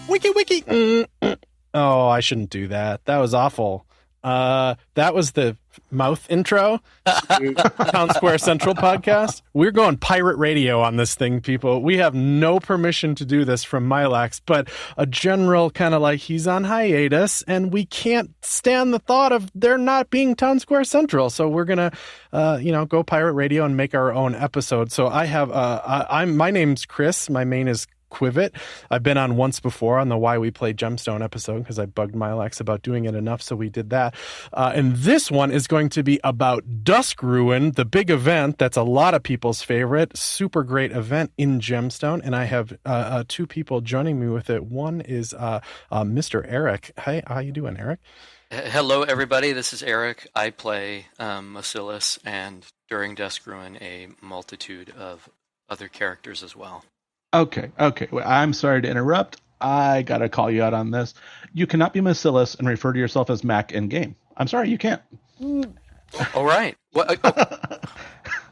Wiki wiki. Oh, I shouldn't do that. That was awful. That was the mouth intro to Town Square Central podcast. We're going pirate radio on this thing, people. We have no permission to do this from Milax, but a general kind of like he's on hiatus, and we can't stand the thought of there not being Town Square Central. So we're gonna, go pirate radio and make our own episode. So I have, my name's Chris. My main is Quivet. I've been on once before on the Why We Play Gemstone episode because I bugged Milax about doing it enough, so we did that. And this one is going to be about Dusk Ruin, the big event that's a lot of people's favorite, super great event in Gemstone. And I have two people joining me with it. One is Mr. Erik. Hey, how you doing, Erik? Hello, everybody. This is Erik. I play Macillus, and during Dusk Ruin, a multitude of other characters as well. Okay. Well, I'm sorry to interrupt. I got to call you out on this. You cannot be Macillus and refer to yourself as Mac in game. I'm sorry, you can't. All right. Well,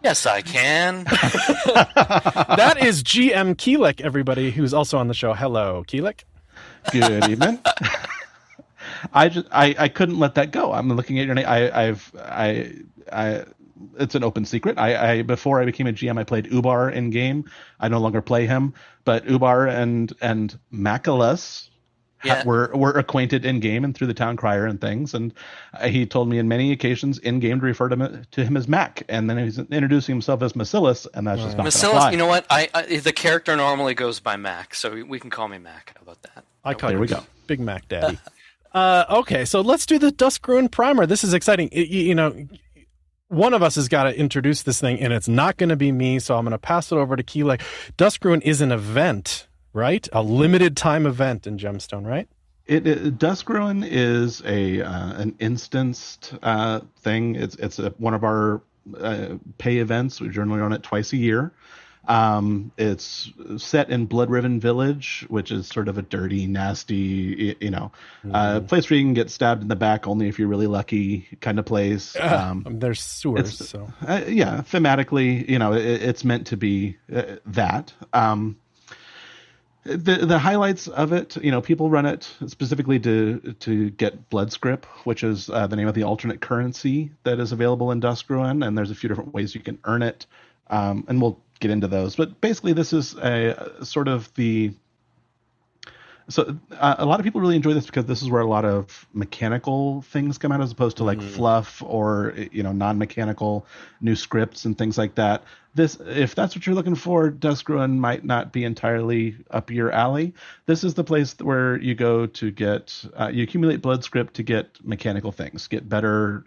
yes, I can. That is GM Quilic, everybody, who's also on the show. Hello, Quilic. Good evening. I couldn't let that go. I'm looking at your name. It's an open secret. Before I became a GM, I played Ubar in game. I no longer play him, but Ubar and Macillus were acquainted in game and through the town crier and things. And he told me in many occasions in game to refer to him as Mac, and then he's introducing himself as Macillus, and that's just not Macillus. gonna fly. You know what? The character normally goes by Mac, so we can call me Mac. How about that? I call There you we go. Big Mac Daddy. Okay, so let's do the Dusk Ruin primer. This is exciting. One of us has got to introduce this thing, and it's not going to be me, so I'm going to pass it over to Quilic. Dusk Ruin is an event, right? A limited time event in Gemstone, right? Dusk Ruin is an instanced thing. It's one of our pay events. We generally run it twice a year. It's set in Blood-Riven Village, which is sort of a dirty, nasty, place where you can get stabbed in the back only if you're really lucky kind of place. There's sewers, so thematically, it's meant to be that. The highlights of it, people run it specifically to get blood script, which is the name of the alternate currency that is available in Dusk Ruin, and there's a few different ways you can earn it, and we'll get into those. But basically, this is a sort of a lot of people really enjoy this because this is where a lot of mechanical things come out as opposed to like fluff or non-mechanical new scripts and things like that. If that's what you're looking for, Dusk Ruin might not be entirely up your alley. This is the place where you go to get you accumulate blood script to get mechanical things, get better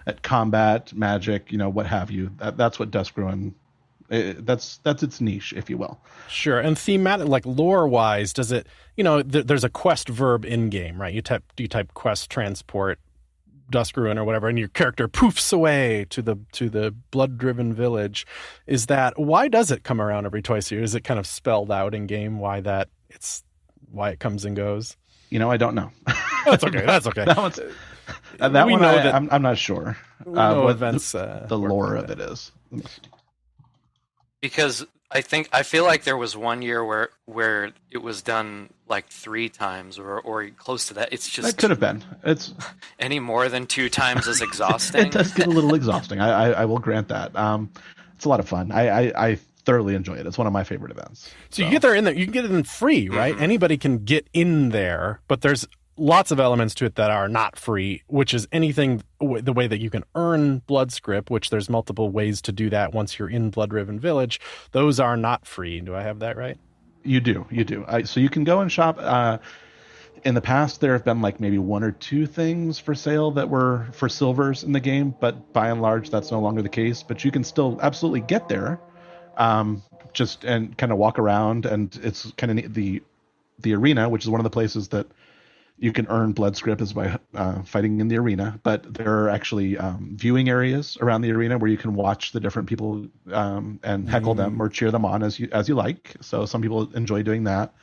at combat, magic, what have you. That's what Dusk Ruin. That's its niche, if you will. Sure. And thematic, like lore wise, does it? There's a quest verb in game, right? You type quest transport Dusk Ruin or whatever, and your character poofs away to the blood-driven village. Why does it come around every twice a year? Is it kind of spelled out in game why it comes and goes? I don't know. That's okay. That's okay. I'm not sure. What events the lore of it is. Because I feel like there was one year where it was done like 3 times or close to that. It's just that could have been. It's any more than 2 times is exhausting. It does get a little exhausting. I will grant that. It's a lot of fun. I thoroughly enjoy it. It's one of my favorite events. So you get there in there. You can get it in free, right? Mm-hmm. Anybody can get in there, but there's lots of elements to it that are not free, which is anything the way that you can earn blood script, which there's multiple ways to do that once you're in Blood-Riven Village. Those are not free. Do I have that right? You do. So you can go and shop. In the past, there have been like maybe 1 or 2 things for sale that were for silvers in the game, but by and large, that's no longer the case. But you can still absolutely get there, just and kind of walk around, and it's kind of the arena, which is one of the places that you can earn blood script is by fighting in the arena, but there are actually viewing areas around the arena where you can watch the different people and heckle them or cheer them on as you like. So some people enjoy doing that.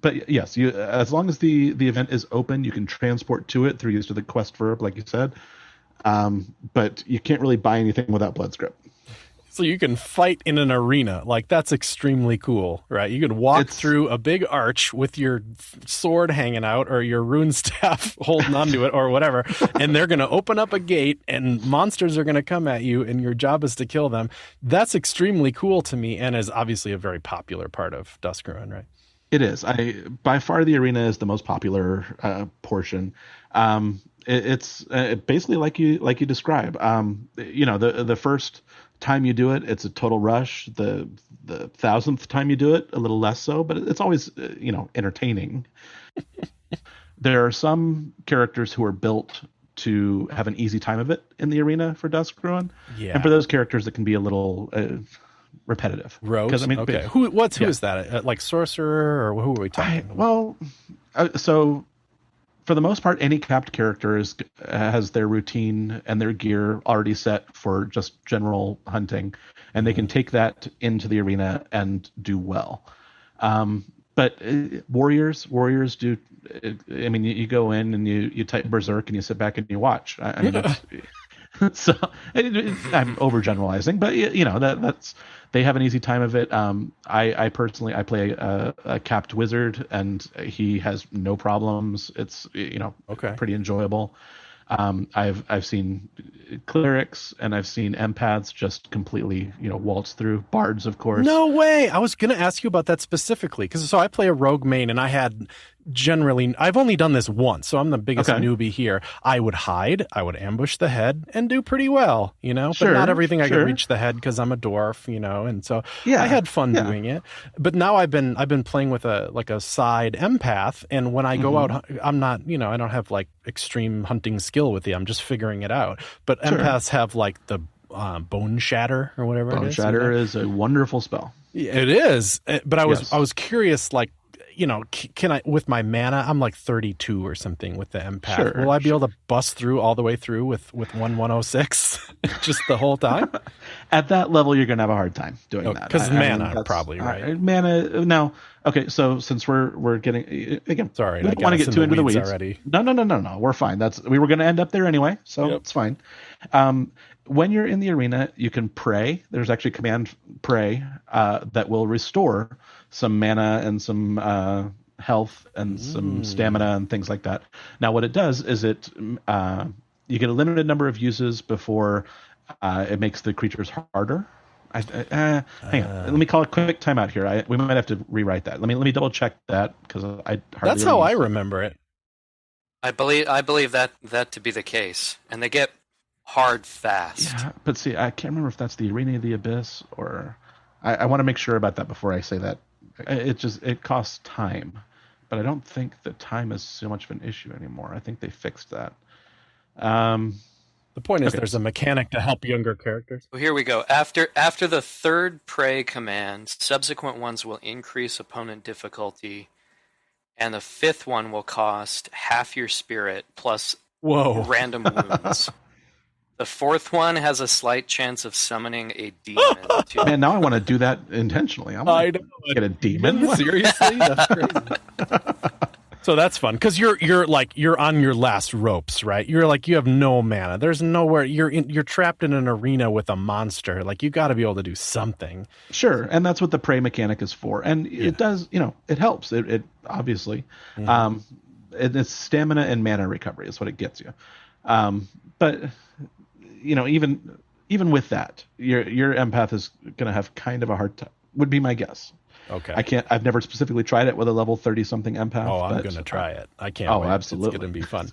But yes, as long as the event is open, you can transport to it through use of the quest verb, like you said. But you can't really buy anything without blood script. So you can fight in an arena. Like, that's extremely cool, right? You can walk through a big arch with your sword hanging out or your rune staff holding onto it or whatever, and they're going to open up a gate and monsters are going to come at you and your job is to kill them. That's extremely cool to me and is obviously a very popular part of Dusk Ruin, right? It is. By far the arena is the most popular portion. It's basically like you describe. The first time you do it, it's a total rush. The 1,000th time you do it, a little less so, but it's always entertaining. There are some characters who are built to have an easy time of it in the arena for Dusk Ruin, and for those characters, it can be a little repetitive. Rogues? Okay. Who is that? Like sorcerer, or who are we talking about? So for the most part, any capped character has their routine and their gear already set for just general hunting, and they can take that into the arena and do well. But warriors do. I mean, you go in and you type berserk and you sit back and you watch. I mean, so I'm overgeneralizing, but that's they have an easy time of it. I personally play a capped wizard and he has no problems. It's pretty enjoyable. I've seen clerics and I've seen empaths just completely waltz through. Bards, of course. No way. I was gonna ask you about that specifically because I play a rogue main and I've only done this once, so I'm the biggest newbie here. I would hide, I would ambush the head and do pretty well, but not everything I could reach the head because I'm a dwarf, and so I had fun doing it. But now I've been playing with a side empath, and when I go out, I'm not, I don't have like extreme hunting skill with it. I'm just figuring it out. But empaths have like the bone shatter or whatever it is. Bone shatter is a wonderful spell. It is, but I was curious, like, can I, with my mana, I'm like 32 or something with the empath. Will I be able to bust through all the way through with 106 just the whole time? At that level, you're going to have a hard time doing that. Because mana, probably, right? Mana, no. Okay, so since we're getting, again, sorry, we don't want to get too into the weeds already. No, we're fine. We were going to end up there anyway, so it's fine. When you're in the arena, you can pray. There's actually command pray that will restore some mana and some health and some stamina and things like that. Now, what it does is you get a limited number of uses before it makes the creatures harder. Hang on. Let me call a quick timeout here. We might have to rewrite that. Let me double check that because that's how I remember it. I believe that to be the case, and they get hard fast. Yeah, but see, I can't remember if that's the Arena of the Abyss or I want to make sure about that before I say that. It costs time, but I don't think that time is so much of an issue anymore. I think they fixed that. The point is there's a mechanic to help younger characters. Well, here we go. After the third pray command, subsequent ones will increase opponent difficulty, and the fifth one will cost half your spirit plus random wounds. The fourth one has a slight chance of summoning a demon. Man, now I want to do that intentionally. I want to get a demon. Seriously? That's crazy. So that's fun because you're on your last ropes, right? You're like, you have no mana. There's nowhere you're trapped in an arena with a monster. Like, you got to be able to do something. Sure, and that's what the prey mechanic is for, and it does. It helps. It obviously, it's stamina and mana recovery is what it gets you. But even with that, your empath is going to have kind of a hard time. Would be my guess. Okay. I've never specifically tried it with a level 30 something empath. Oh, I'm going to try it. I can't wait. Absolutely. It's going to be fun.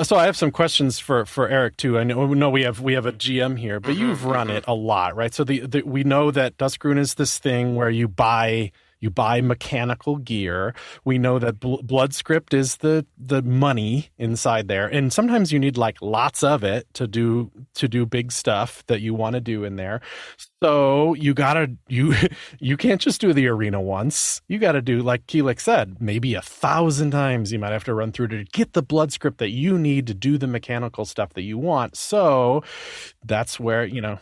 So I have some questions for Erik too. I know we have a GM here, but you've run it a lot, right? So we know that Duskruin is this thing where you buy mechanical gear. We know that blood script is the money inside there, and sometimes you need like lots of it to do big stuff that you want to do in there. So you can't just do the arena once. You got to do, like Quilic said, maybe 1,000 times. You might have to run through to get the blood script that you need to do the mechanical stuff that you want. So that's where you do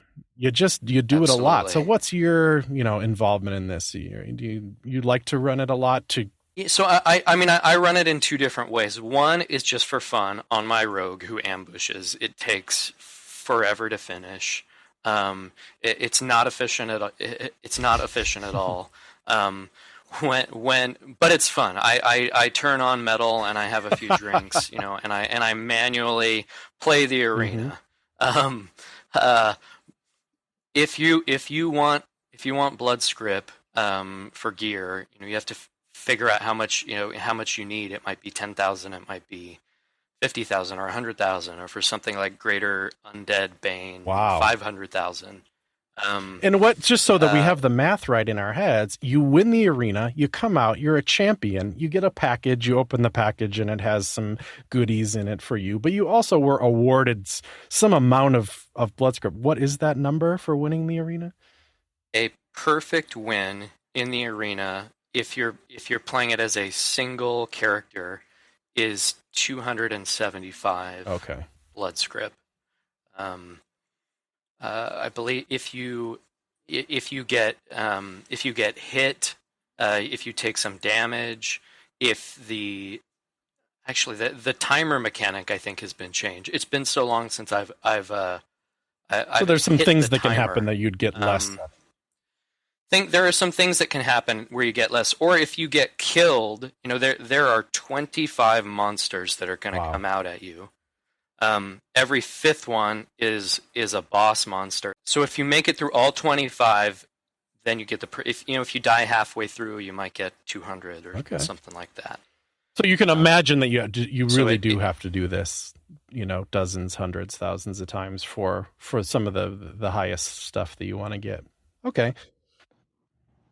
Absolutely. It a lot. So what's your involvement in this? Do you like to run it a lot? So I run it in two different ways. One is just for fun on my rogue who ambushes. It takes forever to finish. It's not efficient it's not efficient at all. But it's fun. I turn on metal and I have a few drinks, and I manually play the arena. If you want blood script for gear, you have to figure out how much you need. It might be 10,000, it might be 50,000 or 100,000, or for something like Greater Undead Bane, 500,000. And just so that we have the math right in our heads, you win the arena, you come out, you're a champion, you get a package, you open the package and it has some goodies in it for you, but you also were awarded some amount of blood script. What is that number for winning the arena? A perfect win in the arena, if you're playing it as a single character, is 275 blood script. I believe if you get hit, if you take some damage, the timer mechanic, I think, has been changed. It's been so long since I've so there's some things that can happen that you'd get less. There are some things that can happen where you get less, or if you get killed, there are 25 monsters that are going to come out at you. Every fifth one is a boss monster. So if you make it through all 25, then you get if you die halfway through, you might get 200 or something like that. So you can imagine that you really do have to do this, dozens, hundreds, thousands of times for some of the highest stuff that you want to get. Okay.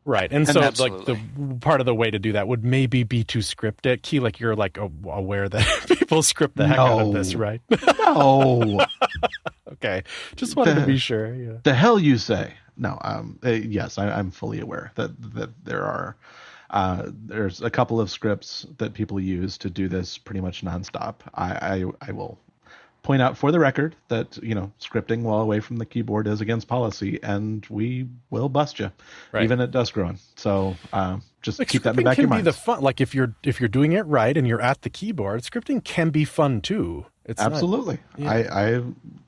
Right. And so absolutely. like the part of the way to do that would maybe be to script it. Quilic, you're like aware that people script the heck out of this, right? No. Okay. Just wanted to be sure. Yeah. The hell you say? No. Yes, I'm fully aware that there are there's a couple of scripts that people use to do this pretty much nonstop. I will point out for the record that scripting while away from the keyboard is against policy, and we will bust you, even at Duskruin. So just keep that in the back of your mind. Scripting can be the fun. Like if you're doing it right and you're at the keyboard, scripting can be fun too. It's absolutely.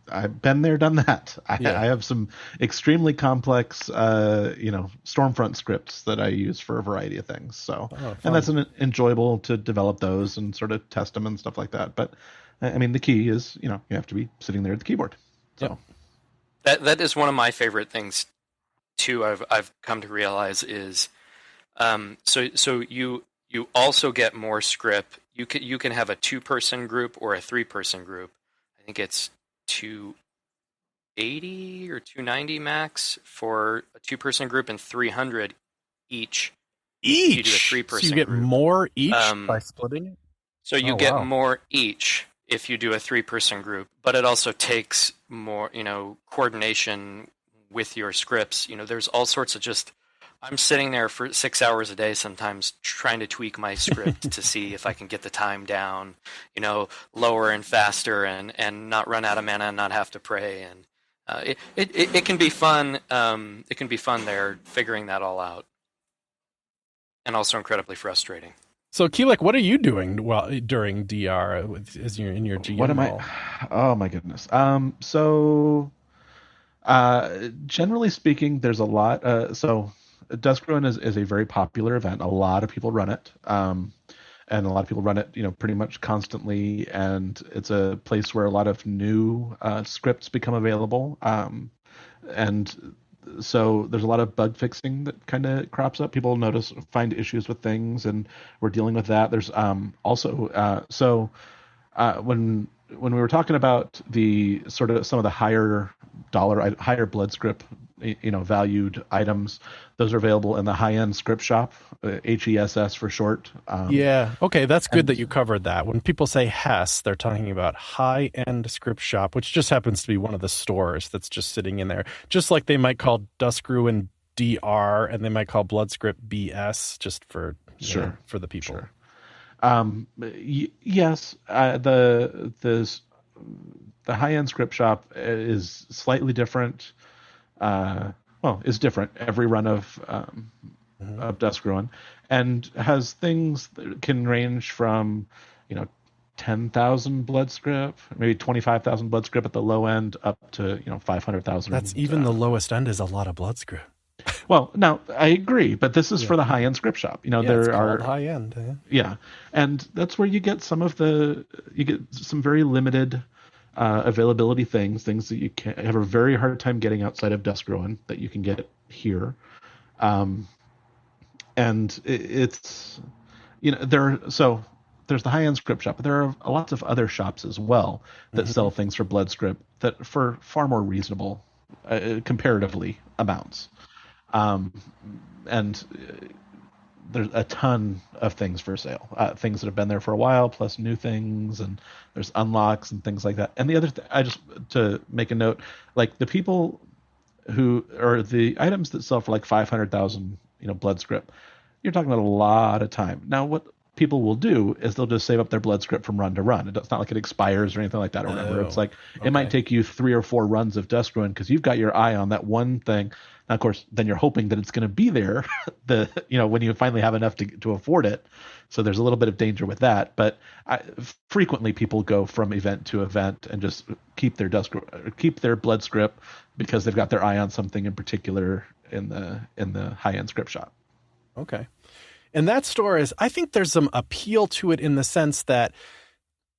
I've been there, done that. I have some extremely complex, Stormfront scripts that I use for a variety of things. So, and that's enjoyable to develop those and sort of test them and stuff like that. But I mean, the key is, you have to be sitting there at the keyboard. So that is one of my favorite things too. I've come to realize is, so you also get more script. You can have a 2-person group or a 3-person group. I think it's 280 or 290 max for a 2-person group and 300 each. You do a 3-person so you get group. More each by splitting it? So you get more each if you do a 3-person group, but it also takes more, coordination with your scripts. There's all sorts of I'm sitting there for 6 hours a day sometimes trying to tweak my script to see if I can get the time down, lower and faster and not run out of mana and not have to pray. And it can be fun. It can be fun there figuring that all out, and also incredibly frustrating. So Quilic, what are you doing during DR as you're in your GM What am role? Oh my goodness. Generally speaking, there's a lot. So Duskruin is a very popular event. A lot of people run it. And a lot of people run it, pretty much constantly. And it's a place where a lot of new scripts become available. And so there's a lot of bug fixing that kind of crops up. People find issues with things, and we're dealing with that. There's also when we were talking about the sort of some of the higher blood script, valued items, those are available in the high-end script shop, HESS for short. Okay, that's good that you covered that. When people say HESS, they're talking about high-end script shop, which just happens to be one of the stores that's just sitting in there. Just like they might call Duskruin DR and they might call Bloodscript BS, just for for the people. Sure. Yes, the high-end script shop is slightly different. Is different every run of Duskruin, and has things that can range from 10,000 blood script, maybe 25,000 blood script at the low end, up to 500,000. That's even the lowest end is a lot of blood script. Well, now I agree, but this is for the high end script shop. There are high end. Yeah, and that's where you get some very limited availability things that you can have a very hard time getting outside of Dusk Ruin that you can get here. And it's there's the high end script shop, but there are lots of other shops as well that sell things for blood script that for far more reasonable comparatively amounts. And there's a ton of things for sale, things that have been there for a while, plus new things, and there's unlocks and things like that. And the other to make a note, like the people who are the items that sell for like 500,000, blood script, you're talking about a lot of time. Now, what people will do is they'll just save up their blood script from run to run. It's not like it expires or anything like that or whatever. It's like it might take you 3 or 4 runs of Duskruin because you've got your eye on that one thing. Now, of course, then you're hoping that it's going to be there when you finally have enough to afford it. So there's a little bit of danger with that. But frequently people go from event to event and just keep their blood script because they've got their eye on something in particular in the high end script shop. Okay. And that store I think there's some appeal to it in the sense that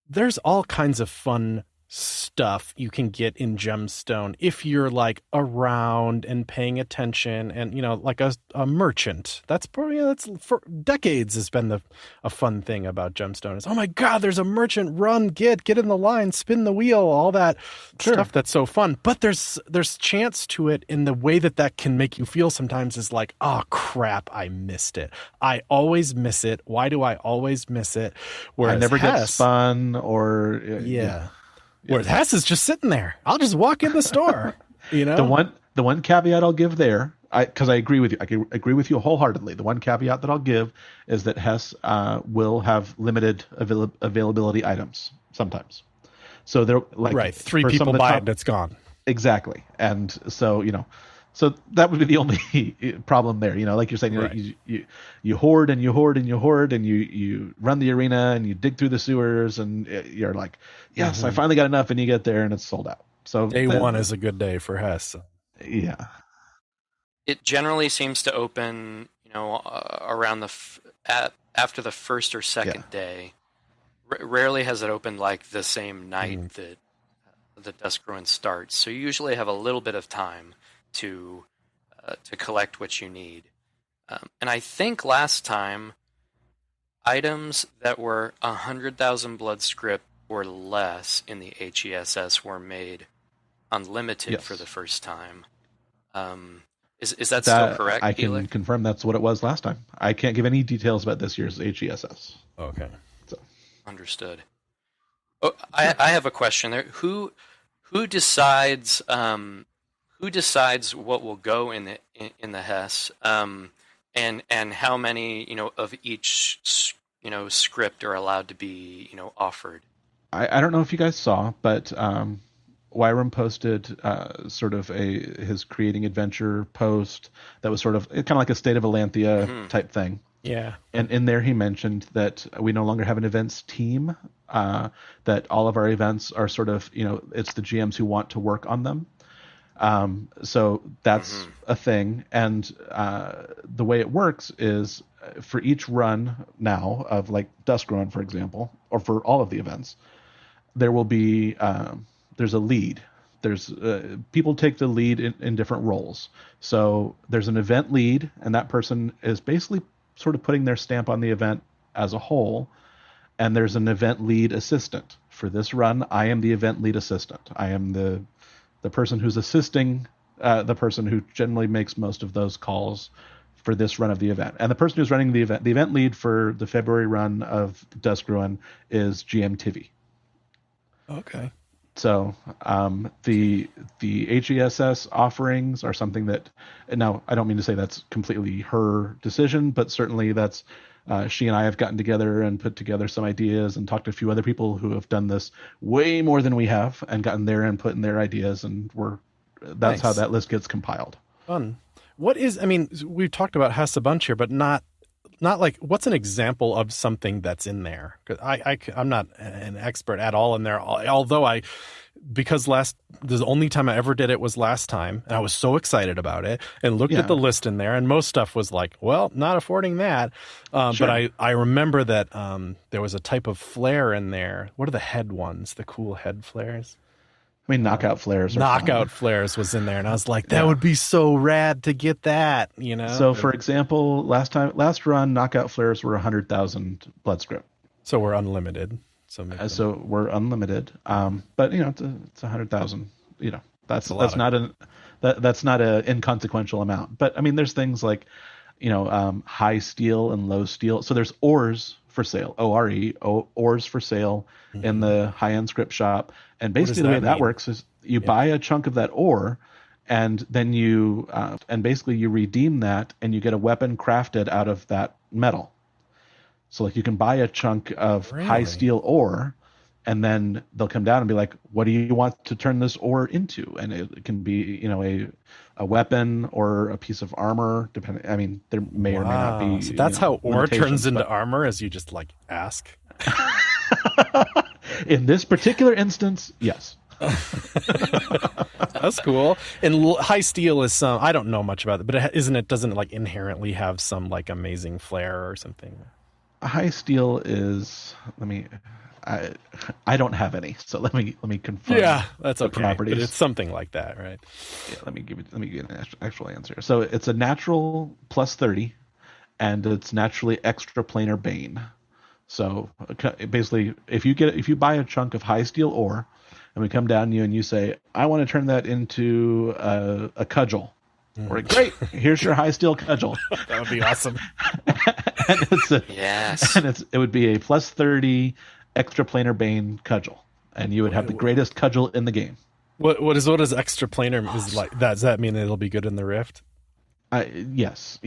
there's all kinds of fun stuff you can get in Gemstone if you're like around and paying attention and like a merchant. That's probably that's for decades has been a fun thing about Gemstone is, oh my god, there's a merchant, run, get in the line, spin the wheel, all that stuff that's so fun. But there's chance to it in the way that can make you feel sometimes is like, oh crap, I missed it. I always miss it. Why do I always miss it? Whereas I never Hess, get spun or Whereas Hess is just sitting there. I'll just walk in the store. The one caveat I'll give there, because I agree with you. I agree with you wholeheartedly. The one caveat that I'll give is that Hess will have limited availability items sometimes. So they're like 3 people buy it and it's gone. Exactly, and so so that would be the only problem there. Like you're saying, you hoard and you hoard and you hoard and you run the arena and you dig through the sewers and you're like, yes, I finally got enough, and you get there and it's sold out. So day one is a good day for Hess. Yeah, it generally seems to open, around after the first or second day. Rarely has it opened like the same night that the Dusk Ruin starts. So you usually have a little bit of time to collect what you need. And I think last time, items that were 100,000 blood script or less in the HESS were made unlimited for the first time. Is that still correct? I can confirm that's what it was last time. I can't give any details about this year's HESS. Okay. So. Understood. Oh, I have a question there. Who decides what will go in the Hess, and how many of each script are allowed to be offered? I don't know if you guys saw, but Wyram posted sort of his creating adventure post that was sort of kind of like a State of Alanthea type thing. Yeah. And in there he mentioned that we no longer have an events team, that all of our events are sort of, it's the GMs who want to work on them. So that's a thing. And the way it works is for each run now of like Dusk Ruin, for example, or for all of the events, there will be there's a lead. There's people take the lead in different roles. So there's an event lead, and that person is basically sort of putting their stamp on the event as a whole. And there's an event lead assistant. For this run, I am the event lead assistant. I am the person who's assisting the person who generally makes most of those calls for this run of the event. And the person who's running the event lead for the February run of Dusk Ruin is GM Tivy. Okay. So the HESS offerings are something that, now I don't mean to say that's completely her decision, but certainly that's she and I have gotten together and put together some ideas and talked to a few other people who have done this way more than we have and gotten their input and their ideas, and that's how that list gets compiled. Fun. We've talked about Hess a bunch here, but not not like what's an example of something that's in there? Because I'm not an expert at all in there. Although because the only time I ever did it was last time, and I was so excited about it and looked at the list in there, and most stuff was like, well, not affording that. But I remember that there was a type of flare in there. What are the head ones? The cool head flares? I mean, knockout flares. Knockout flares was in there, and I was like, that would be so rad to get that, you know? So, for example, last run, knockout flares were 100,000 blood script. So we're unlimited. So we're unlimited. But it's 100,000. That's not an inconsequential amount. But I mean, there's things like, high steel and low steel. So there's ores for sale, ores for sale in the high-end script shop. And basically the way that works is you buy a chunk of that ore, and then you basically you redeem that, and you get a weapon crafted out of that metal. So like you can buy a chunk of high steel ore, and then they'll come down and be like, what do you want to turn this ore into? And it can be, a weapon or a piece of armor, depending. I mean, there may or may not be. So that's how ore turns into armor, as you just like ask. In this particular instance, yes. That's cool. And high steel is some, I don't know much about it, but doesn't it like inherently have some like amazing flair or something? High steel is, I don't have any, so let me confirm. Yeah, that's okay. Properties. But it's something like that, right? Yeah, let me give you an actual answer. So it's a natural plus 30, and it's naturally extra planar bane. So basically, if you buy a chunk of high steel ore, and we come down to you and you say, I want to turn that into a cudgel. We're like, great, here's your high steel cudgel. That would be awesome. It would be a plus 30 extra planar bane cudgel, and you would have the greatest cudgel in the game. What is extra planar is like? Does that mean it'll be good in the Rift? Yes.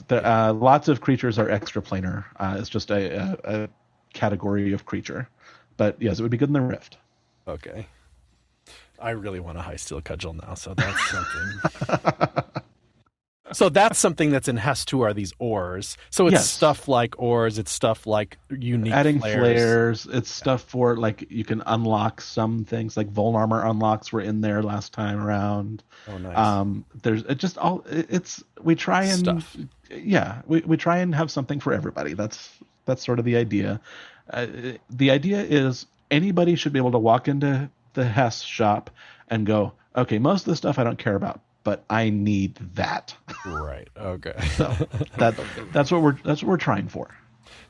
Lots of creatures are extra planar. It's just a category of creature, but yes, it would be good in the Rift. Okay. I really want a high steel cudgel now, so that's something. So that's something that's in Hess 2 are these ores. So it's stuff like ores. It's stuff like unique adding flares. It's stuff for like you can unlock some things like Vol Armor unlocks were in there last time around. Oh, nice. We try and we try and have something for everybody. That's sort of the idea. The idea is anybody should be able to walk into the Hess shop and go, okay, most of the stuff I don't care about, but I need that. Right. Okay. So that's what we're trying for.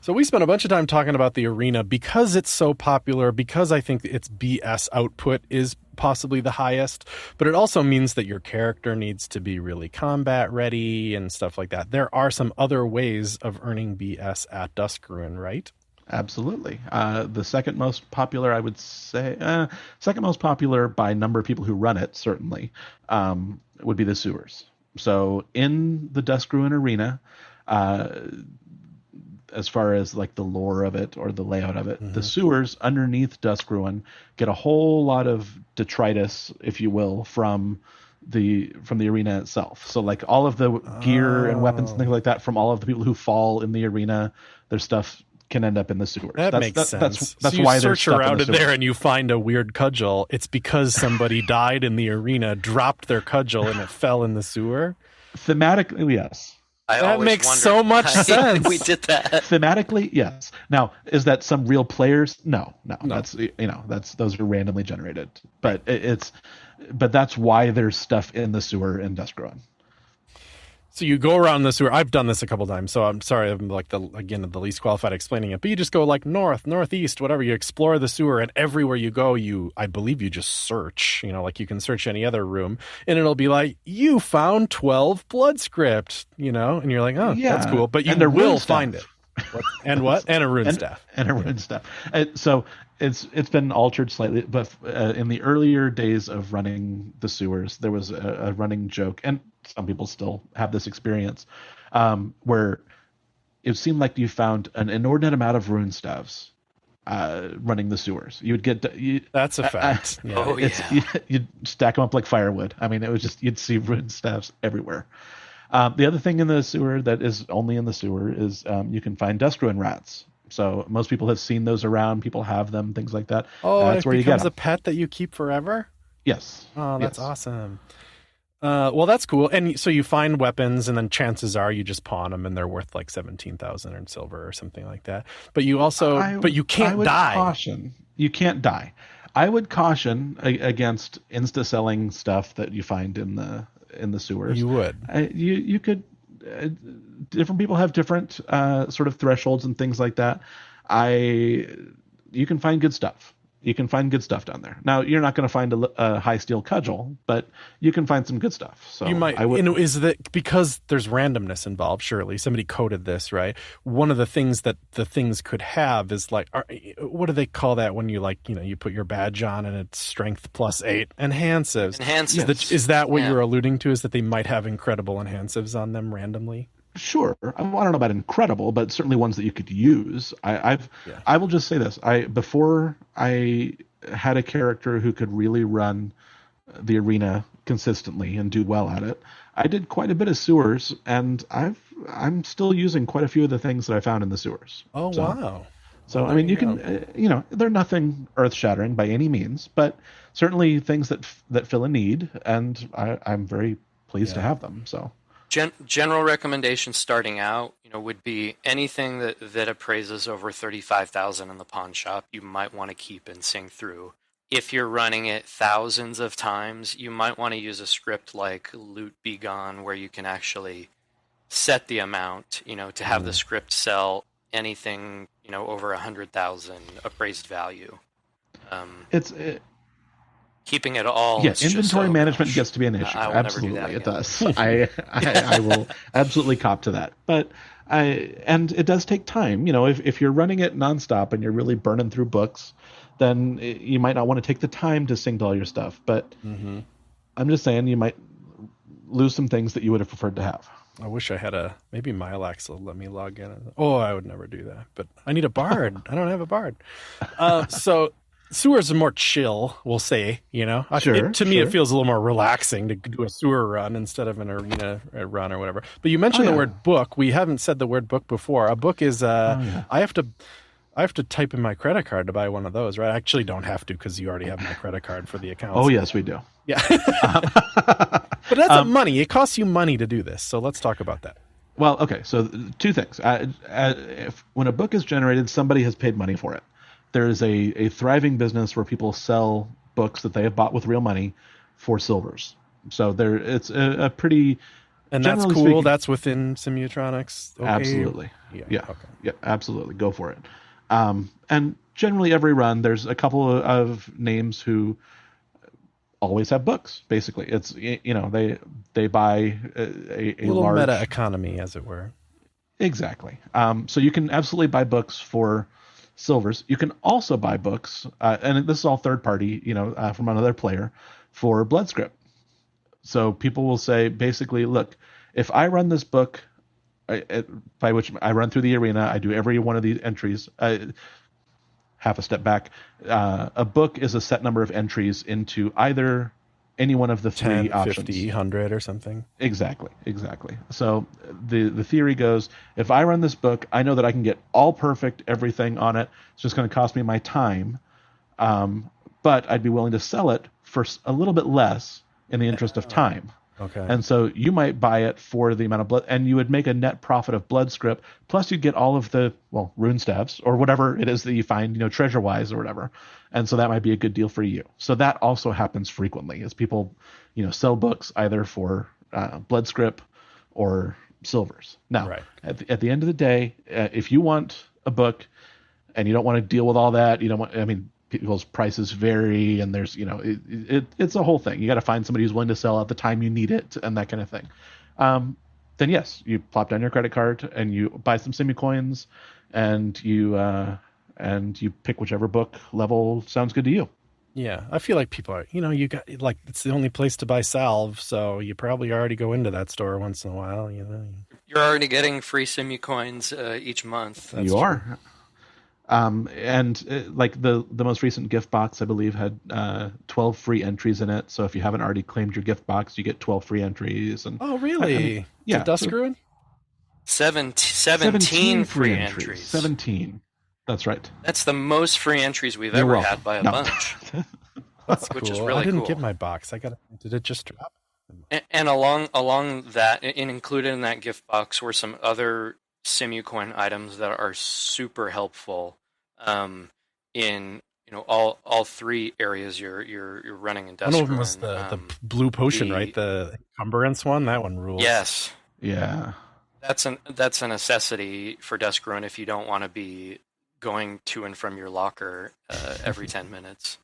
So we spent a bunch of time talking about the arena because it's so popular, because I think its BS output is possibly the highest, but it also means that your character needs to be really combat ready and stuff like that. There are some other ways of earning BS at Duskruin, right? Absolutely. The second most popular, I would say, second most popular by number of people who run it, certainly, would be the sewers. So in the Duskruin arena, as far as like the lore of it or the layout of it, the sewers underneath Duskruin get a whole lot of detritus, if you will, from the arena itself. So like all of the gear and weapons and things like that from all of the people who fall in the arena, their stuff can end up in the sewers. That makes sense. That's so why you there's search around in there and you find a weird cudgel. It's because somebody died in the arena, dropped their cudgel, and it fell in the sewer. Thematically, yes. That makes so much sense. We did that. Thematically, yes. Now, is that some real players? No. That's those are randomly generated. But but that's why there's stuff in the sewer in Duskruin. So you go around the sewer. I've done this a couple times, so I'm sorry I'm like the least qualified explaining it. But you just go like north, northeast, whatever. You explore the sewer, and everywhere you go, I believe you just search. Like you can search any other room, and it'll be like you found 12 blood script. And you're like, oh, that's cool. But you will find it. And what? And a rune staff. And a rune staff. So it's been altered slightly, but in the earlier days of running the sewers, there was a running joke, and some people still have this experience, where it seemed like you found an inordinate amount of rune staves running the sewers. You would get that's a fact. You'd stack them up like firewood. I mean, it was just you'd see rune staves everywhere. The other thing in the sewer that is only in the sewer is you can find Duskruin rats. So most people have seen those around. People have them, things like that. Oh, and That's it where you get becomes them. a pet that you keep forever? Yes. Oh, that's Yes. awesome. Well, that's cool. And so you find weapons, and then chances are you just pawn them, and they're worth like 17,000 in silver or something like that. But you also, but you can't I would die. Caution. You can't die. I would caution against insta selling stuff that you find in the sewers. You would. You could. Different people have different sort of thresholds and things like that. You can find good stuff. You can find good stuff down there. Now, you're not going to find a high steel cudgel, but you can find some good stuff. So you might. Is that because there's randomness involved? Surely somebody coded this, right? One of the things that the things could have is like, what do they call that when you you put your badge on and it's strength +8 enhances? Enhances. Is that what you're alluding to? Is that they might have incredible enhances on them randomly? Sure. I don't know about incredible, but certainly ones that you could use. I will just say this. Before I had a character who could really run the arena consistently and do well at it, I did quite a bit of sewers, and I'm still using quite a few of the things that I found in the sewers. Oh, wow. So, I mean, you can, they're nothing earth-shattering by any means, but certainly things that fill a need, and I'm very pleased to have them. So. General recommendation starting out, would be anything that appraises over 35,000 in the pawn shop, you might want to keep and sing through. If you're running it thousands of times, you might want to use a script like Loot Be Gone, where you can actually set the amount, to have the script sell anything, over 100,000 appraised value. Keeping it all. Yes, inventory management gets to be an issue. Absolutely, it does. I will absolutely cop to that. But and it does take time. If you're running it nonstop and you're really burning through books, then you might not want to take the time to sync all your stuff. But I'm just saying you might lose some things that you would have preferred to have. I wish I had maybe Milax will let me log in. Oh, I would never do that. But I need a bard. I don't have a bard. So. Sewers are more chill, we'll say, To me, it feels a little more relaxing to do a sewer run instead of an arena run or whatever. But you mentioned the word book. We haven't said the word book before. A book is, I have to type in my credit card to buy one of those, right? I actually don't have to because you already have my credit card for the account. Oh, yes, we do. Yeah. But that's money. It costs you money to do this. So let's talk about that. Well, okay. So two things. When a book is generated, somebody has paid money for it. There is a thriving business where people sell books that they have bought with real money for silvers. So it's a pretty... And that's cool. Speaking, that's within Simutronics. Okay. Absolutely. Yeah. Okay. Yeah, absolutely. Go for it. And generally every run, there's a couple of names who always have books, basically. It's, they buy a little large... meta economy, as it were. Exactly. So you can absolutely buy books for silvers. You can also buy books, and this is all third party, from another player, for blood script. So people will say, basically, look, if I run this book, by which I run through the arena, I do every one of these entries. Half a step back. A book is a set number of entries into either any one of the 10, three options. 50, 100 or something. Exactly. So the theory goes, if I run this book, I know that I can get all perfect, everything on it. It's just going to cost me my time. But I'd be willing to sell it for a little bit less in the interest of time. Okay. And so you might buy it for the amount of blood, and you would make a net profit of blood script, plus you'd get all of the, rune staves or whatever it is that you find, treasure-wise or whatever. And so that might be a good deal for you. So that also happens frequently as people, sell books either for blood script or silvers. Now, at the end of the day, if you want a book and you don't want to deal with all that, people's prices vary, and there's, it's a whole thing. You got to find somebody who's willing to sell at the time you need it and that kind of thing. Then yes, you plop down your credit card and you buy some semi-coins, and you pick whichever book level sounds good to you. Yeah, I feel like people are, you got, like, it's the only place to buy salve, so you probably already go into that store once in a while, You're already getting free semi-coins each month. That's true. Like the most recent gift box, I believe, had 12 free entries in it. So if you haven't already claimed your gift box, you get 12 free entries. And oh, really? Yeah, to Duskruin? 17 free entries. 17. That's right. That's the most free entries we've You're ever welcome. had by a No. bunch. That's Which is cool. really I didn't cool. get my box. Did it just drop? And along that, and included in that gift box were some other Simucoin items that are super helpful in all three areas you're running in Dusk One of them Ruin. was the blue potion, right? The encumbrance one. That one rules. Yes. Yeah. That's a necessity for Dusk Ruin if you don't want to be going to and from your locker every 10 minutes.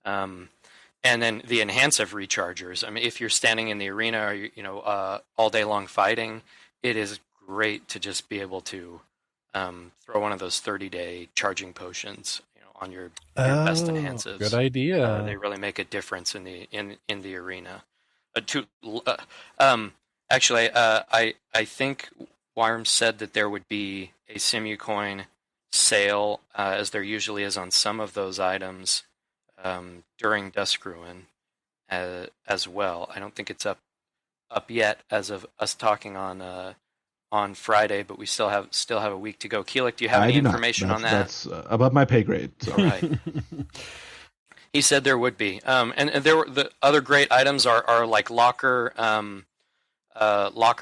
And then the enhansive rechargers. I mean, if you're standing in the arena or all day long fighting, it is great to just be able to throw one of those 30-day charging potions on your best enhansives. Good idea. They really make a difference in the arena. Actually, I think Worm said that there would be a Simucoin sale, as there usually is on some of those items during Dusk Ruin as well. I don't think it's up yet as of us talking on Friday, but we still have a week to go. Quilic, do you have any information on that? That's above my pay grade. So. Right. He said there would be, and there were the other great items are like locker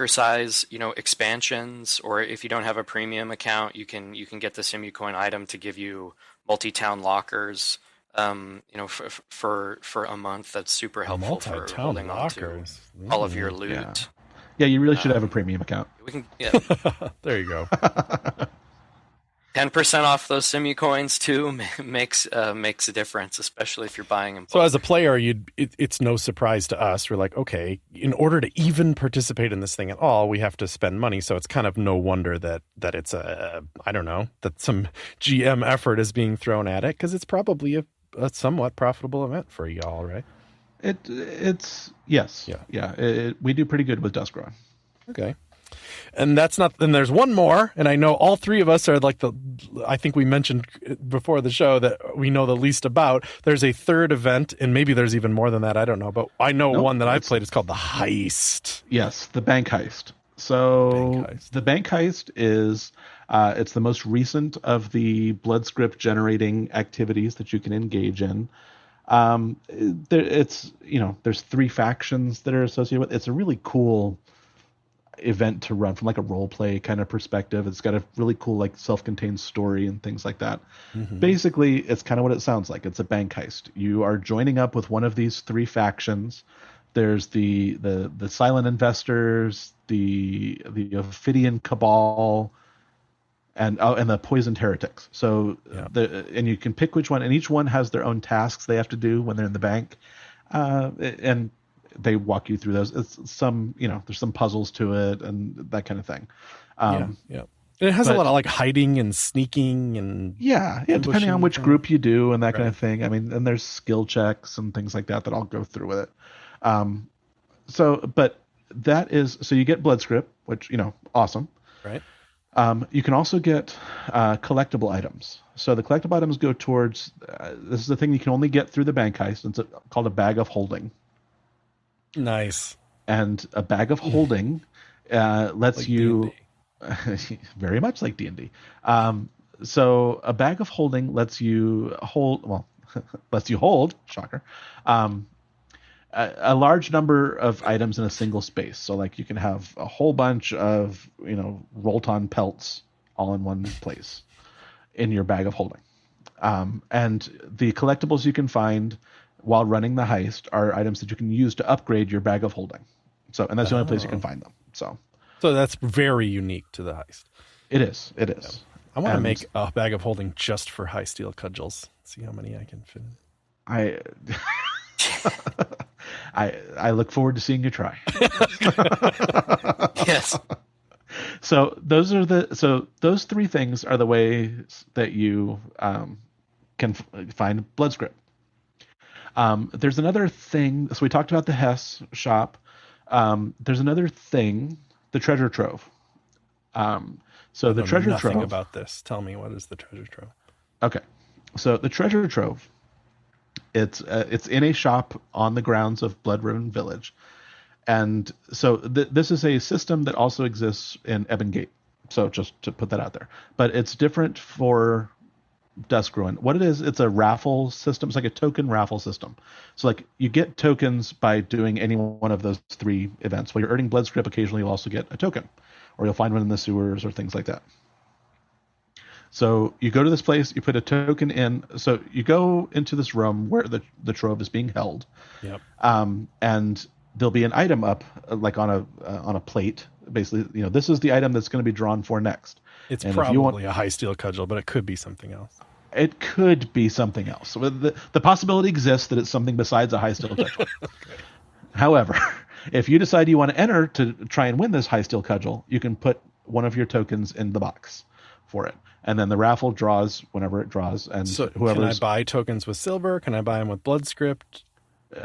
size, expansions, or if you don't have a premium account, you can get the Simucoin item to give you multi-town lockers. For a month. That's super helpful for holding on to all of your loot. Yeah, you really should have a premium account. We can, there you go. 10% off those Simucoins too makes a difference, especially if you're buying them. So as a player, it's no surprise to us. We're like, okay, in order to even participate in this thing at all, we have to spend money. So it's kind of no wonder that it's that some GM effort is being thrown at it, because it's probably a somewhat profitable event for y'all, right? It's yes, yeah. We do pretty good with Dusk Ruin. Okay. And that's not, and there's one more, and I know all three of us are like I think we mentioned before the show that we know the least about. There's a third event, and maybe there's even more than that. I don't know, but I know one that I've played is called the Heist. Yes, the Bank Heist. So the Bank Heist is, it's the most recent of the blood script generating activities that you can engage in. There's 3 factions that are associated with it. It's a really cool event to run from like a role play kind of perspective. It's got a really cool like self-contained story and things like that. Mm-hmm. Basically, it's kind of what it sounds like. It's a bank heist. You are joining up with one of these 3 factions. There's the silent investors, the Ophidian cabal, and the poisoned heretics. So and you can pick which one, and each one has their own tasks they have to do when they're in the bank, and they walk you through those. It's some, there's some puzzles to it and that kind of thing. And it has a lot of like hiding and sneaking and depending on which group you do and that kind of thing. I mean, and there's skill checks and things like that I'll go through with it. So you get blood script, which, awesome. Right. You can also get collectible items. So the collectible items go towards, this is the thing you can only get through the bank heist. It's called a bag of holding. Nice. And a bag of holding lets like you very much like D&D. So a bag of holding lets you hold, shocker, a large number of items in a single space. So like you can have a whole bunch of, Rolton pelts all in one place in your bag of holding. And the collectibles you can find while running the heist are items that you can use to upgrade your bag of holding. So, and that's the only place you can find them. So that's very unique to the heist. It is. Yeah. I want to make a bag of holding just for high steel cudgels. See how many I can fit in. I look forward to seeing you try. Yes. So those 3 things are the ways that you can find blood script. There's another thing. So we talked about the Hess shop. There's another thing, the Treasure Trove. So the Treasure Trove. About this. Tell me, what is the Treasure Trove? Okay, so the Treasure Trove, it's in a shop on the grounds of Bloodruin Village, and so this is a system that also exists in Ebon Gate. So just to put that out there, but it's different for Dusk Ruin. What it is, it's a raffle system. It's like a token raffle system. So like you get tokens by doing any one of those three events. While you're earning blood script, occasionally you'll also get a token, or you'll find one in the sewers or things like that. So you go to this place, you put a token in. So you go into this room where the trove is being held. Yep. And there'll be an item up, like on a plate. Basically, this is the item that's going to be drawn for next. It's and probably a high steel cudgel, but it could be something else. It could be something else. The possibility exists that it's something besides a high steel cudgel. Okay. However, if you decide you want to enter to try and win this high steel cudgel, you can put one of your tokens in the box for it. And then the raffle draws whenever it draws. And so can I buy tokens with silver? Can I buy them with blood script?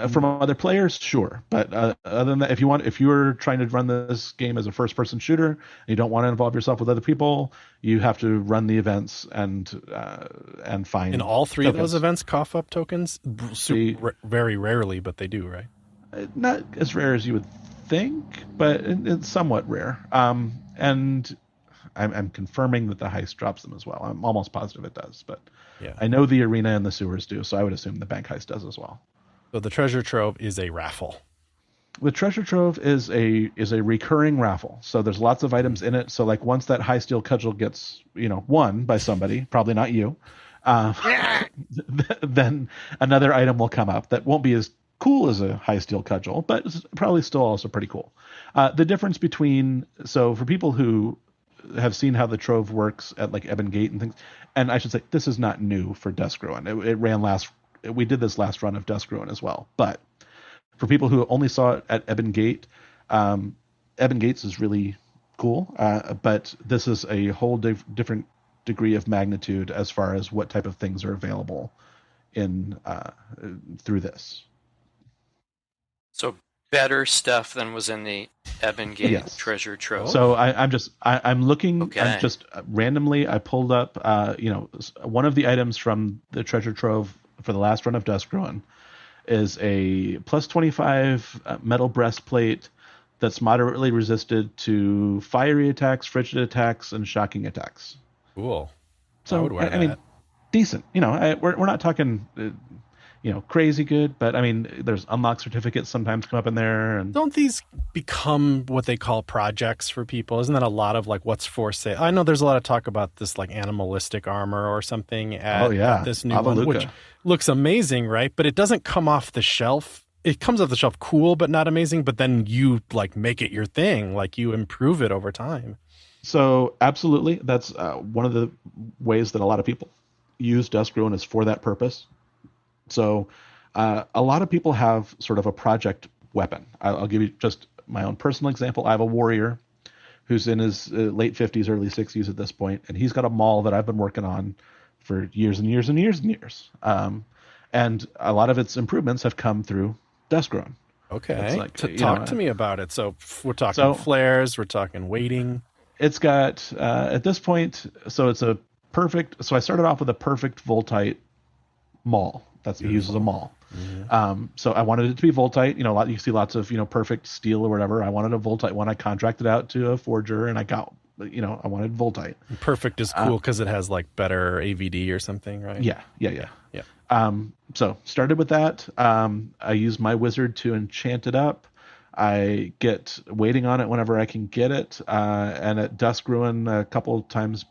From other players, sure. But other than that, if you're trying to run this game as a first-person shooter and you don't want to involve yourself with other people, you have to run the events and find. And all three tokens. Of those events cough up tokens? Very rarely, but they do, right? Not as rare as you would think, but it's somewhat rare. And I'm confirming that the heist drops them as well. I'm almost positive it does, but yeah. I know the arena and the sewers do, so I would assume the Bank Heist does as well. So the Treasure Trove is a raffle. The Treasure Trove is a recurring raffle. So there's lots of items in it. So like once that high steel cudgel gets won by somebody, probably not you, then another item will come up that won't be as cool as a high steel cudgel, but it's probably still also pretty cool. The difference so for people who have seen how the Trove works at like Ebon Gate and things, and I should say this is not new for Dusk Ruin. It ran we did this last run of Dusk Ruin as well. But for people who only saw it at Ebon Gate, Ebon Gates is really cool. But this is a whole different degree of magnitude as far as what type of things are available through this. So better stuff than was in the Ebon Gate Treasure Trove. So I'm looking. Okay. I'm just randomly. I pulled up. One of the items from the Treasure Trove for the last run of Dusk Ruin is a plus 25 metal breastplate that's moderately resisted to fiery attacks, frigid attacks, and shocking attacks. Cool. So I would wear that. Mean, decent. We're not talking, crazy good, but I mean, there's unlock certificates sometimes come up in there. And don't these become what they call projects for people? Isn't that a lot of like what's for sale? I know there's a lot of talk about this like animalistic armor or something at this new one, which looks amazing, right? But it doesn't come off the shelf. It comes off the shelf cool, but not amazing. But then you like make it your thing, like you improve it over time. So absolutely, that's one of the ways that a lot of people use Dusk Ruin is for that purpose. So a lot of people have sort of a project weapon. I'll give you just my own personal example. I have a warrior who's in his late 50s, early 60s at this point, and he's got a maul that I've been working on for years and years and years and years. And a lot of its improvements have come through Dusk Ruin. Okay, like, talk to me about it. So we're talking flares, we're talking weighting. It's got, at this point, so it's a perfect, so I started off with a perfect Voltite maul. He uses a maul. Mm-hmm. So I wanted it to be Voltite. You see lots of, perfect steel or whatever. I wanted a Voltite one. I contracted out to a forger and I got, I wanted Voltite. Perfect is cool because it has like better AVD or something, right? Yeah. So started with that. I use my wizard to enchant it up. I get waiting on it whenever I can get it. And at Dusk Ruin a couple of times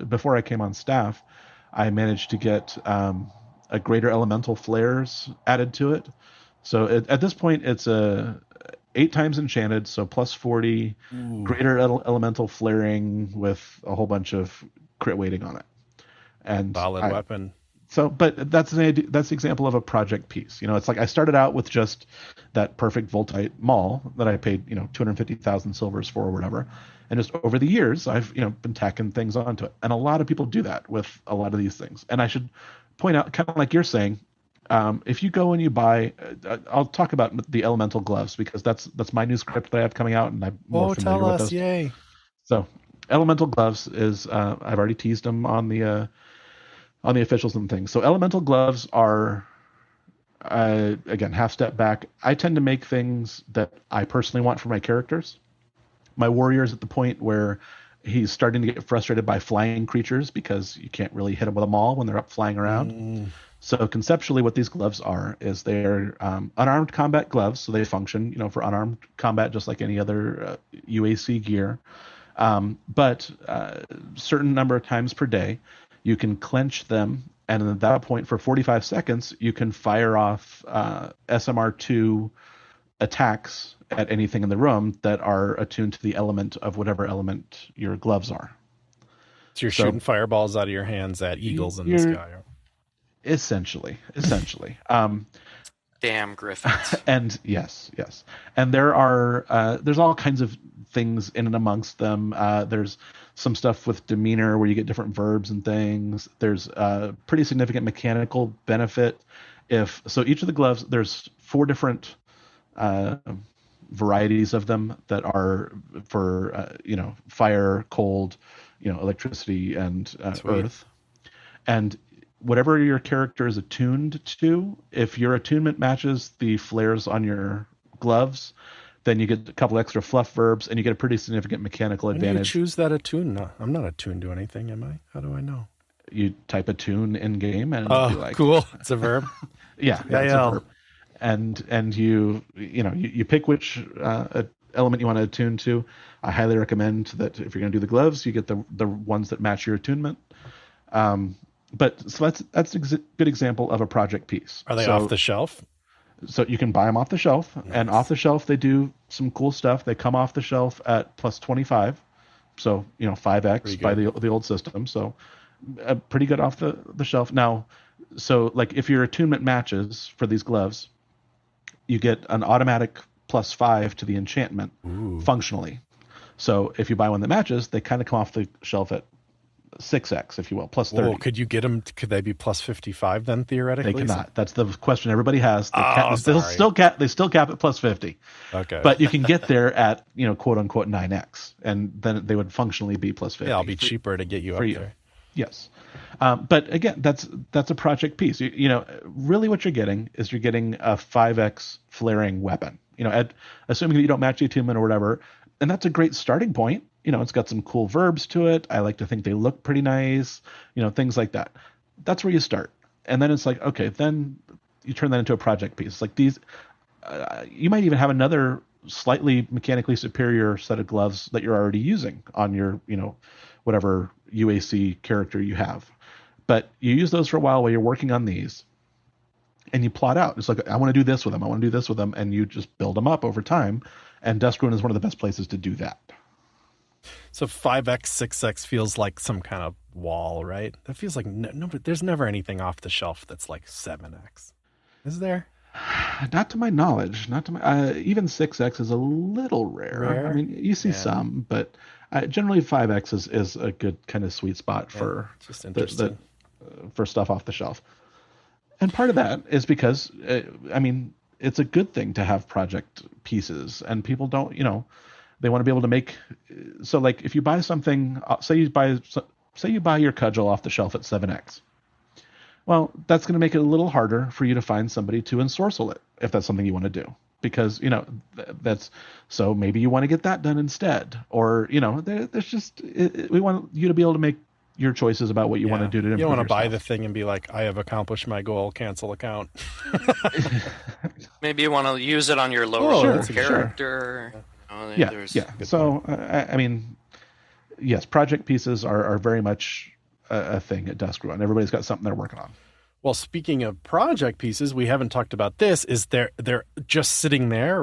before I came on staff, I managed to get a greater elemental flares added to it. So at this point, it's 8 times enchanted, so plus 40, greater elemental flaring with a whole bunch of crit weighting on it. And solid weapon. So, but that's the example of a project piece. It's like I started out with just that perfect Voltite maul that I paid 250,000 silvers for or whatever, and just over the years I've been tacking things onto it. And a lot of people do that with a lot of these things. And I should point out, kind of like you're saying, if you go and you buy, I'll talk about the elemental gloves because that's my new script that I have coming out, and I'm more familiar with those. Yay! So elemental gloves is I've already teased them on the on the officials and things. So elemental gloves are, again, half step back. I tend to make things that I personally want for my characters. My warrior is at the point where he's starting to get frustrated by flying creatures because you can't really hit them with a maul when they're up flying around. So conceptually, what these gloves are is they're unarmed combat gloves, so they function, for unarmed combat just like any other UAC gear. But certain number of times per day, you can clench them, and at that point, for 45 seconds, you can fire off SMR2 attacks at anything in the room that are attuned to the element of whatever element your gloves are. So you're shooting fireballs out of your hands at eagles in the sky. Essentially. Damn Griffins. And yes. And there's all kinds of things in and amongst them. There's some stuff with demeanor where you get different verbs and things. There's a pretty significant mechanical benefit. So each of the gloves, there's 4 different varieties of them that are for, fire, cold, electricity, and earth. And whatever your character is attuned to, if your attunement matches the flares on your gloves, then you get a couple extra fluff verbs, and you get a pretty significant mechanical advantage. When you choose that attune? No, I'm not attuned to anything, am I? How do I know? You type attune in game, and it'll be like, cool. It's a verb. Yeah, it's a verb. And you pick which element you want to attune to. I highly recommend that if you're going to do the gloves, you get the ones that match your attunement. But so that's a good example of a project piece. Are they off the shelf? So you can buy them off the shelf, and off the shelf they do some cool stuff. They come off the shelf at plus 25, so 5x by the old system. So pretty good off the shelf. Now, so like if your attunement matches for these gloves, you get an automatic plus 5 to the enchantment functionally. So if you buy one that matches, they kind of come off the shelf at 6x, if you will, plus 30. Could you get them? Could they be plus 55 then theoretically? They cannot. That's the question everybody has. They still cap at plus 50. Okay. But you can get there at quote unquote 9x, and then they would functionally be plus 50. Yeah, it'll be cheaper to get you up there. Yes. But again, that's a project piece. Really what you're getting is you're getting a 5x flaring weapon. Assuming that you don't match the attunement or whatever, and that's a great starting point. It's got some cool verbs to it. I like to think they look pretty nice, things like that. That's where you start. And then it's like, okay, then you turn that into a project piece. Like these, you might even have another slightly mechanically superior set of gloves that you're already using on your, whatever UAC character you have. But you use those for a while you're working on these, and you plot out. It's like, I want to do this with them. I want to do this with them. And you just build them up over time. And Duskruin is one of the best places to do that. So 5x, 6x feels like some kind of wall, right? That feels like there's never anything off the shelf that's like 7x. Is there? Not to my knowledge. Even 6x is a little rare. I mean, you see some, but generally 5x is a good kind of sweet spot for just interesting. For stuff off the shelf. And part of that is because, it's a good thing to have project pieces, and people don't, they want to be able to make. So like if you buy something, say you buy your cudgel off the shelf at 7x. Well, that's going to make it a little harder for you to find somebody to ensorcel it if that's something you want to do, because that's so maybe you want to get that done instead, or there's just we want you to be able to make your choices about what you want to do to improve. You don't want to yourself. buy the thing and be like, I have accomplished my goal, cancel account. Maybe you want to use it on your lower character. Sure. Yeah. So, yes, project pieces are very much a thing at Duskruin. Everybody's got something they're working on. Well, speaking of project pieces, we haven't talked about this. Is they're just sitting there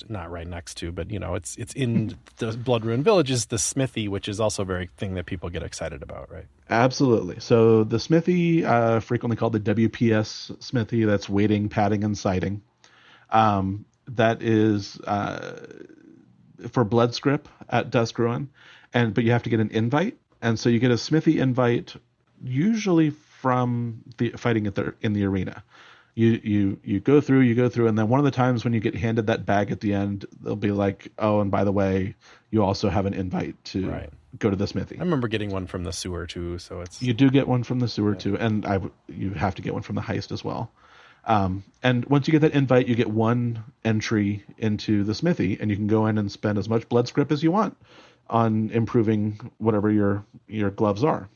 not right next to, but it's in the Blood Ruin Village is the smithy, which is also a very thing that people get excited about, right? Absolutely. So the smithy, frequently called the WPS smithy, that's weighting, padding, and sighting. That is for blood script at Duskruin, but you have to get an invite, and so you get a smithy invite usually from the fighting in the arena. You go through, and then one of the times when you get handed that bag at the end, they'll be like, oh, and by the way, you also have an invite to go to the smithy. I remember getting one from the sewer too, so it's... You do get one from the sewer too, and you have to get one from the heist as well. And once you get that invite, you get one entry into the smithy, and you can go in and spend as much blood script as you want on improving whatever your gloves are.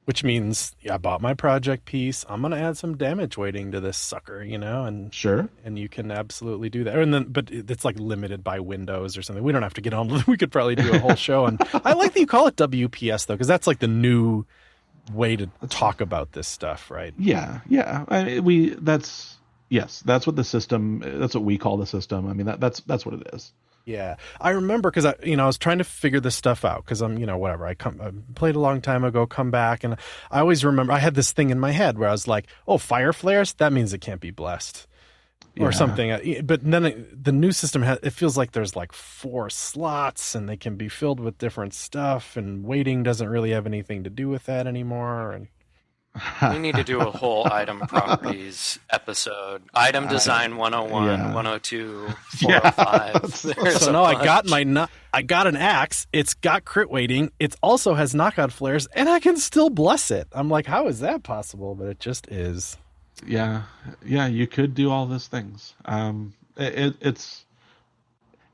Which means, I bought my project piece. I'm going to add some damage weighting to this sucker, and sure. And you can absolutely do that. And then, but it's like limited by windows or something. We don't have to get on. We could probably do a whole show. And I like that you call it WPS though, because that's like the new way to talk about this stuff, right? Yeah. That's what the system. That's what we call the system. I mean, that's what it is. Yeah, I remember because I was trying to figure this stuff out because I'm, whatever. I played a long time ago, come back, and I always remember I had this thing in my head where I was like, "Oh, fire flares, that means it can't be blessed." Or something. But then the new system it feels like there's like 4 slots and they can be filled with different stuff, and weighting doesn't really have anything to do with that anymore. And we need to do a whole item properties episode. Item design 101, 102, 405. So no, I got an axe. It's got crit weighting. It also has knockout flares, and I can still bless it. I'm like, how is that possible? But it just is. Yeah, you could do all those things. It's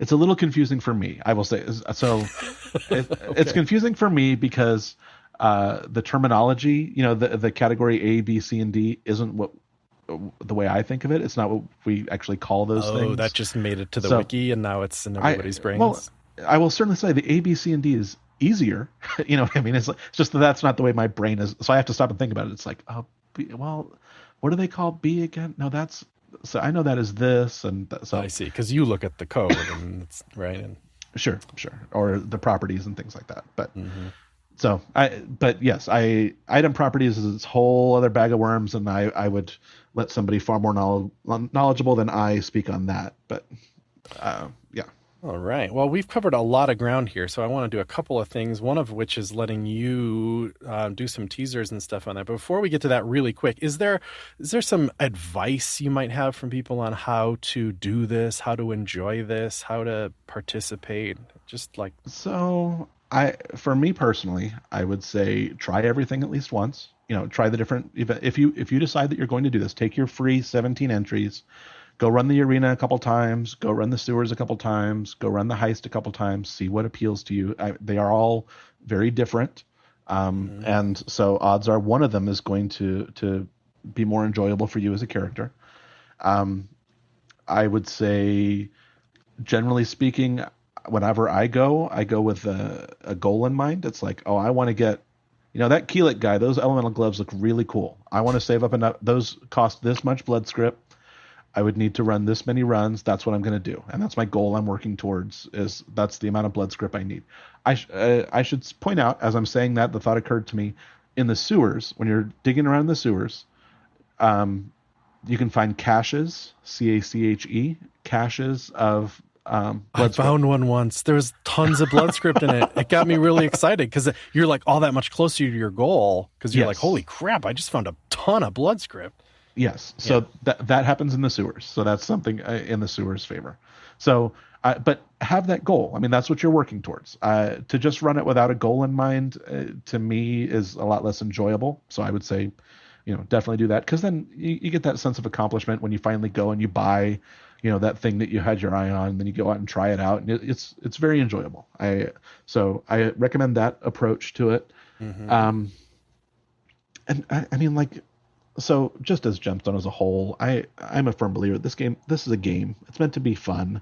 a little confusing for me, I will say. So it's confusing for me because the terminology, the category A, B, C, and D isn't what the way I think of it. It's not what we actually call those things. Oh, that just made it to the wiki, and now it's in everybody's brains. Well, I will certainly say the A, B, C, and D is easier. You know what I mean? It's just that's not the way my brain is. So I have to stop and think about it. It's like, what do they call B again? No, so I know that is this, and so I see, because you look at the code and it's right. And sure, or the properties and things like that. But yes, item properties is this whole other bag of worms, and I would let somebody far more knowledgeable than I speak on that. But yeah. All right. Well, we've covered a lot of ground here, so I want to do a couple of things, one of which is letting you do some teasers and stuff on that. But before we get to that really quick, is there some advice you might have from people on how to do this, how to enjoy this, how to participate? So for me personally, I would say try everything at least once. Try the different, if you decide that you're going to do this, take your free 17 entries, go run the arena a couple times, go run the sewers a couple times, go run the heist a couple times, see what appeals to you. They are all very different. And so odds are one of them is going to be more enjoyable for you as a character. I would say, generally speaking, whenever I go with a goal in mind. It's like, I want to get, that Quilic guy, those elemental gloves look really cool. I want to save up enough. Those cost this much blood script. I would need to run this many runs. That's what I'm going to do. And that's my goal I'm working towards, that's the amount of blood script I need. I should point out, as I'm saying that, the thought occurred to me, in the sewers, when you're digging around in the sewers, you can find caches, C-A-C-H-E, caches of blood I found one once. There was tons of blood script in it. It got me really excited because you're like all that much closer to your goal because you're like, holy crap, I just found a ton of blood script. Yes. So that happens in the sewers. So that's something in the sewers' favor. So, but have that goal. I mean, that's what you're working towards. To just run it without a goal in mind, to me, is a lot less enjoyable. So I would say, definitely do that, because then you get that sense of accomplishment when you finally go and you buy, that thing that you had your eye on, and then you go out and try it out, and it's very enjoyable. So I recommend that approach to it. Mm-hmm. And I mean, so just as Gemstone as a whole, I'm a firm believer this is a game. It's meant to be fun.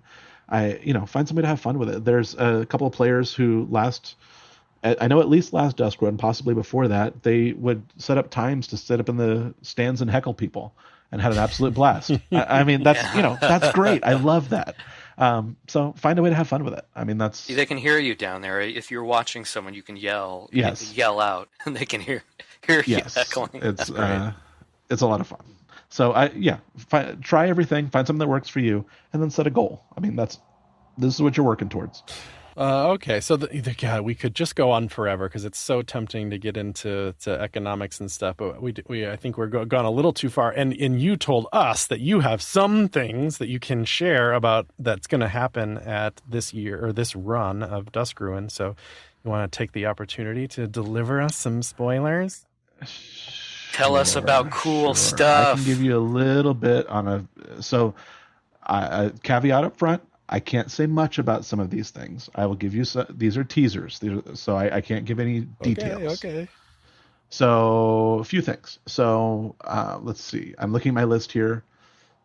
Find somebody to have fun with it. There's a couple of players who I know at least last Dusk Ruin, possibly before that, they would set up times to sit up in the stands and heckle people and had an absolute blast. I mean, that's, that's great. I love that. So find a way to have fun with it. I mean, they can hear you down there. If you're watching someone, you can yell, yell out, and they can hear you heckling. It's a lot of fun. So try everything, find something that works for you, and then set a goal. I mean, this is what you're working towards. Okay, so God, we could just go on forever because it's so tempting to get into economics and stuff. But I think we're gone a little too far. And you told us that you have some things that you can share about that's going to happen at this year or this run of Dusk Ruin. So you want to take the opportunity to deliver us some spoilers? Tell us about cool stuff. I can give you a little bit on a caveat up front. I can't say much about some of these things. I will give you these are teasers, so I can't give any details. Okay. So a few things. So let's see. I'm looking at my list here.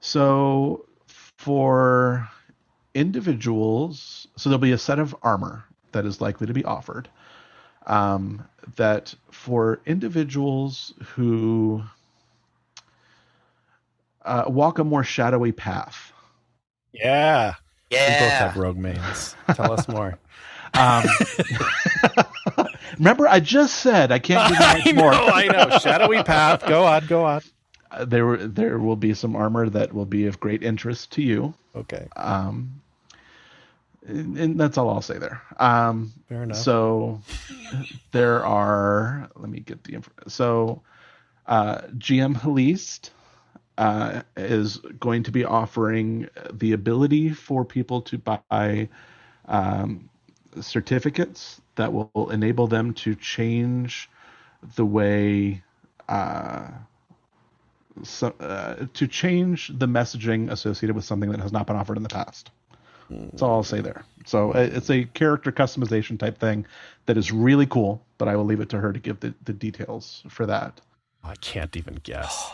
So for individuals, so there'll be a set of armor that is likely to be offered. That for individuals who walk a more shadowy path. Yeah. We both have rogue mains. Tell us more. Remember, I just said I can't give you much more. I know. Shadowy path. Go on. There will be some armor that will be of great interest to you. Okay. And that's all I'll say there. Fair enough. So there are. Let me get the info. So GM Quilic is going to be offering the ability for people to buy certificates that will enable them to change the way to change the messaging associated with something that has not been offered in the past. That's all I'll say there. So it's a character customization type thing that is really cool, but I will leave it to her to give the details for that. I can't even guess.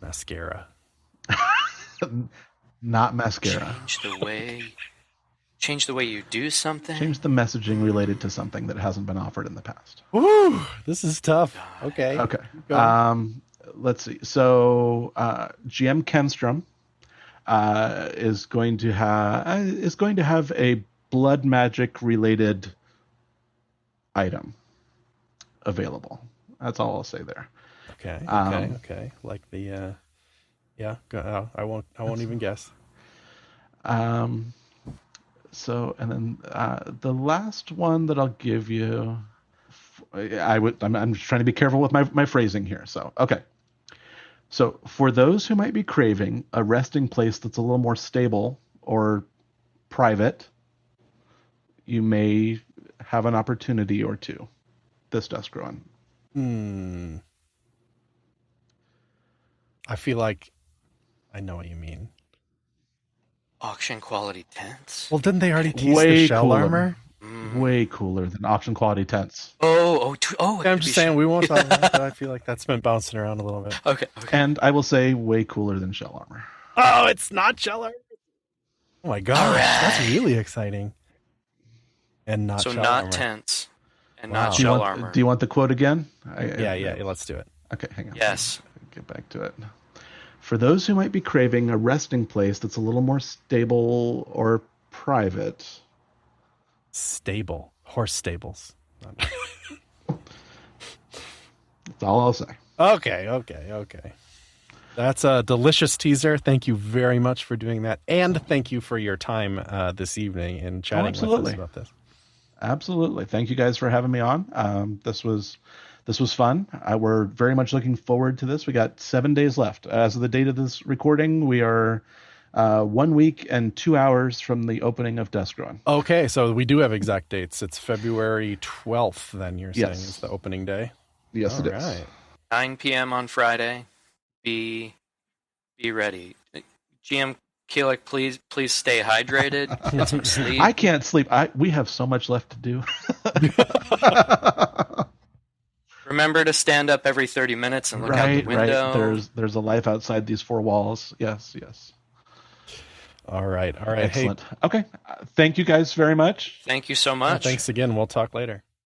Mascara. Not mascara. Change the way you do something. Change the messaging related to something that hasn't been offered in the past. Woo! This is tough. Okay. Let's see. So GM Kenstrom is going to have a blood magic related item available. That's all I'll say there. Okay. Like the I won't even guess. So, and then the last one that I'll give you, I'm just trying to be careful with my phrasing here. So, okay. So for those who might be craving a resting place that's a little more stable or private, you may have an opportunity or two this Dusk Ruin. I feel like I know what you mean. Auction quality tents. Well, didn't they already tease the shell armor? Way cooler than auction quality tents. Oh! I'm just saying we won't talk about that. But I feel like that's been bouncing around a little bit. Okay. And I will say way cooler than shell armor. Oh, it's not shell armor. Oh my gosh, that's really exciting. And not shell armor. Tents and not shell armor. Do you want the quote again? Yeah, let's do it. Okay, hang on. Yes. Get back to it. For those who might be craving a resting place that's a little more stable or private. Stable. Horse stables. That's all I'll say. Okay. That's a delicious teaser. Thank you very much for doing that. And thank you for your time this evening and chatting with us about this. Absolutely. Thank you guys for having me on. This was fun. We're very much looking forward to this. We got 7 days left. As of the date of this recording, we are 1 week and 2 hours from the opening of Duskruin. Okay, so we do have exact dates. It's February 12th, then you're saying is the opening day? Yes, it is. 9 p.m. on Friday. Be ready. GM Quilic, please stay hydrated. Get some sleep. I can't sleep. We have so much left to do. Remember to stand up every 30 minutes and look out the window. Right. There's a life outside these four walls. Yes. All right. Excellent. Hey. Okay. Thank you guys very much. Thank you so much. Thanks again. We'll talk later.